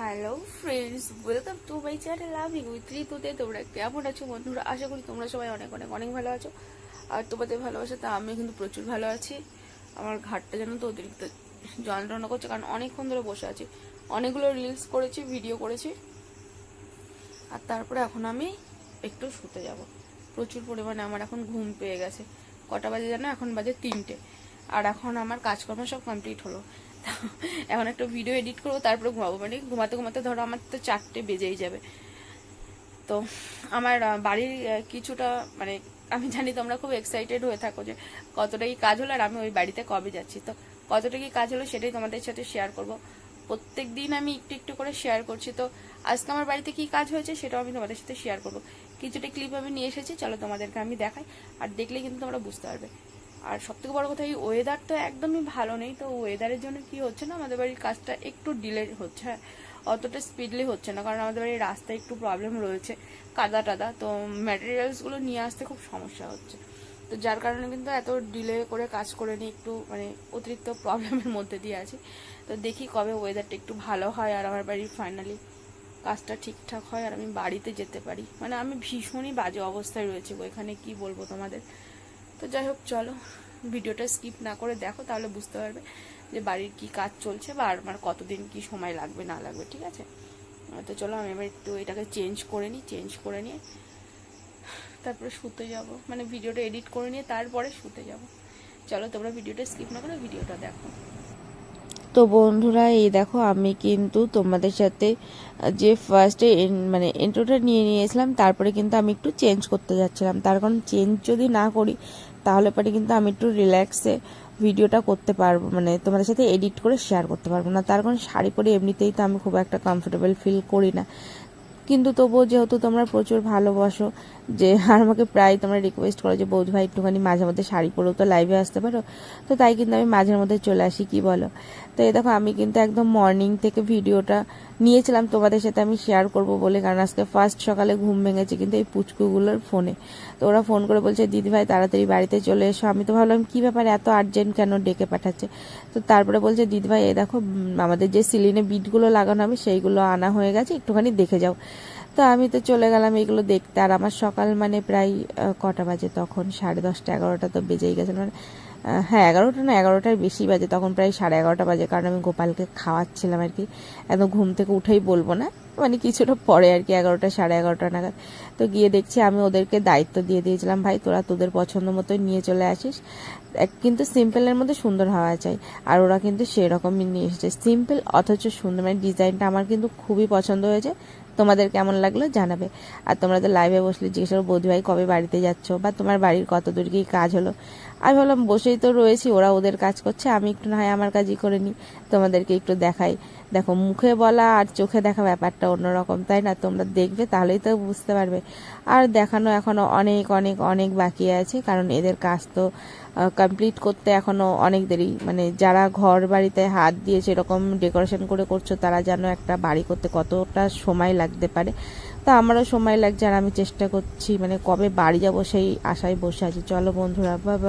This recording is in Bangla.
Hello friends, welcome to my channel loving with ঋতুতে। তোমরা কেমন আছো বন্ধুরা? আশা করি তোমরা সবাই অনেক অনেক অনেক ভালো আছো। আর তোমাদের ভালোবাসা তা আমি কিন্তু প্রচুর ভালো আছি। আমার ঘাটটা যেন তো অতিরিক্ত যন্ত্রণা করছে, কারণ অনেকক্ষণ ধরে বসে আছি, অনেকগুলো রিলস করেছি, ভিডিও করেছি। আর তারপরে এখন আমি একটু শুতে যাব। প্রচুর পরিমাণে আমার এখন ঘুম পেয়ে গেছে। কটা বাজে জানো? এখন বাজে 3টে। আর এখন আমার কাজকর্ম সব কমপ্লিট হলো। এখন একটা ভিডিও এডিট করবো, তারপরে ঘুমাবো। মানে ঘুমাতে ঘুমাতে ধরো আমার তো 4টে বেজেই যাবে। তো আমার বাড়ির কিছুটা মানে আমি জানি তোমরা খুব এক্সাইটেড হয়ে থাকো যে কতটা কি কাজ হলো আর আমি ওই বাড়িতে কবে যাচ্ছি। তো কতটা কি কাজ হলো সেটাই তোমাদের সাথে শেয়ার করব। প্রত্যেক দিন আমি একটু একটু করে শেয়ার করছি। তো আজকে আমার বাড়িতে কি কাজ হয়েছে সেটাও আমি তোমাদের সাথে শেয়ার করব। কিছুটা ক্লিপ আমি নিয়ে এসেছি, চলো তোমাদেরকে আমি দেখাই। আর দেখলে কিন্তু তোমরা বুঝতে পারবে। আর সবথেকে বড় কথা, এই ওয়েদার তো একদমই ভালো নেই। তো ওয়েদারের জন্য কি হচ্ছে না, আমাদের বাড়ির কাজটা একটু ডিলে হচ্ছে। হ্যাঁ, অতটা স্পিডলি হচ্ছে না, কারণ আমাদের বাড়ির রাস্তায় একটু প্রবলেম রয়েছে, কাদা টাদা। তো ম্যাটেরিয়ালসগুলো নিয়ে আসতে খুব সমস্যা হচ্ছে। তো যার কারণে কিন্তু এত ডিলে করে কাজ করে নিয়ে একটু মানে অতিরিক্ত প্রবলেমের মধ্যে দিয়ে আছি। তো দেখি কবে ওয়েদারটা একটু ভালো হয় আর আমার বাড়ির ফাইনালি কাজটা ঠিকঠাক হয় আর আমি বাড়িতে যেতে পারি। মানে আমি ভীষণই বাজে অবস্থায় রয়েছি ওইখানে, কি বলবো তোমাদের। তো যাই হোক, চলো ভিডিওটা স্কিপ না করে দেখো, তাহলে বুঝতে পারবে যে বাড়ির কি কাজ চলছে বা আমার কতদিন কি সময় লাগবে না লাগবে। ঠিক আছে? তো চলো আমি এবার একটু এটাকে চেঞ্জ করে নিয়ে তারপরে শুতে যাব। মানে ভিডিওটা এডিট করে নিয়ে তারপরে শুতে যাব। চলো তোমরা ভিডিওটা স্কিপ না করে ভিডিওটা দেখো। তো বন্ধুরা, এই দেখো আমি কিন্তু তোমাদের সাথে যে ফার্স্টে মানে ইন্ট্রোটা নিয়ে নিয়েছিলাম, তারপরে কিন্তু আমি একটু চেঞ্জ করতে যাচ্ছিলাম। তার কারণ চেঞ্জ যদি না করি তাহলে পরে কিন্তু আমি একটু রিল্যাক্সে ভিডিওটা করতে পারবো, মানে তোমাদের সাথে এডিট করে শেয়ার করতে পারবো না। তার কারণ শাড়ি পরে এমনিতেই তো আমি খুব একটা কমফোর্টেবল ফিল করি না। কিন্তু তবুও যেহেতু তোমরা প্রচুর ভালোবাসো, যে আর আমাকে প্রায় তোমরা রিকোয়েস্ট করো যে বৌদি ভাই একটুখানি মাঝে মধ্যে শাড়ি পরেও তো লাইভে আসতে পারো, তো তাই কিন্তু আমি মাঝের মধ্যে চলে আসি, কি বলো? তো এই দেখো আমি কিন্তু একদম মর্নিং থেকে ভিডিওটা নিয়েছিলাম তোমাদের সাথে আমি শেয়ার করব বলে, কারণ আজকে ফার্স্ট সকালে ঘুম ভেঙেছে কিন্তু এই পুচকুগুলোর ফোনে। তো ওরা ফোন করে বলছে দিদি ভাই তাড়াতাড়ি বাড়িতে চলে এসো। আমি তো ভাবলাম কী ব্যাপার, এত আর্জেন্ট কেন ডেকে পাঠাচ্ছে। তো তারপরে বলছে দিদি ভাই এই দেখো আমাদের যে সিলিনে বিটগুলো লাগানো হবে সেইগুলো আনা হয়ে গেছে, একটুখানি দেখে যাও। তো আমি তো চলে গেলাম এগুলো দেখতে। আর আমার সকাল মানে প্রায় কটা বাজে তখন, 10:30 11টা তো বেজেই গেছে। মানে হ্যাঁ 11টা না, 11টার বেশি বাজে, তখন প্রায় 11:30 বাজে, কারণ আমি গোপালকে খাওয়াচ্ছিলাম আর কি। একদম ঘুম থেকে উঠেই বলবো না, মানে কিছুটা পরে আর কি, 11টা 11:30 নাগাদ। তো গিয়ে দেখছি আমি ওদেরকে দায়িত্ব দিয়ে দিয়েছিলাম, ভাই তোরা তোদের পছন্দ মতো নিয়ে চলে আসিস, কিন্তু সিম্পলের মধ্যে সুন্দর হওয়া চাই। আর ওরা কিন্তু সেরকমই নিয়ে এসেছে, সিম্পল অথচ সুন্দর। মানে ডিজাইনটা আমার কিন্তু খুবই পছন্দ হয়েছে। তোমাদের কেমন লাগলো জানাবে। আর তোমরা তো লাইভে বসলে জিজ্ঞেস করো বৌদি ভাই কবে বাড়িতে যাচ্ছ, বা তোমার বাড়ির কত দূর কি কাজ হলো। আমি ভাবলাম বসেই তো রয়েছি, ওরা ওদের কাজ করছে, আমি একটু না হয় আমার কাজই করে নিই, তোমাদেরকে একটু দেখাই। দেখো মুখে বলা আর চোখে দেখা ব্যাপারটা অন্যরকম, তাই না? তোমরা দেখবে তাহলেই তো বুঝতে পারবে। আর দেখানো এখনও অনেক অনেক অনেক বাকি আছে, কারণ এদের কাজ তো কমপ্লিট করতে এখনও অনেক দেরি। মানে যারা ঘর বাড়িতে হাত দিয়ে সেরকম ডেকোরেশন করে করছো, তারা যেন একটা বাড়ি করতে কতটা সময় লাগতে পারে। তো আমারও সময় লাগছে, আর আমি চেষ্টা করছি মানে কবে বাড়ি যাব সেই আশায় বসে আছি। চলো বন্ধুরা, বাবা।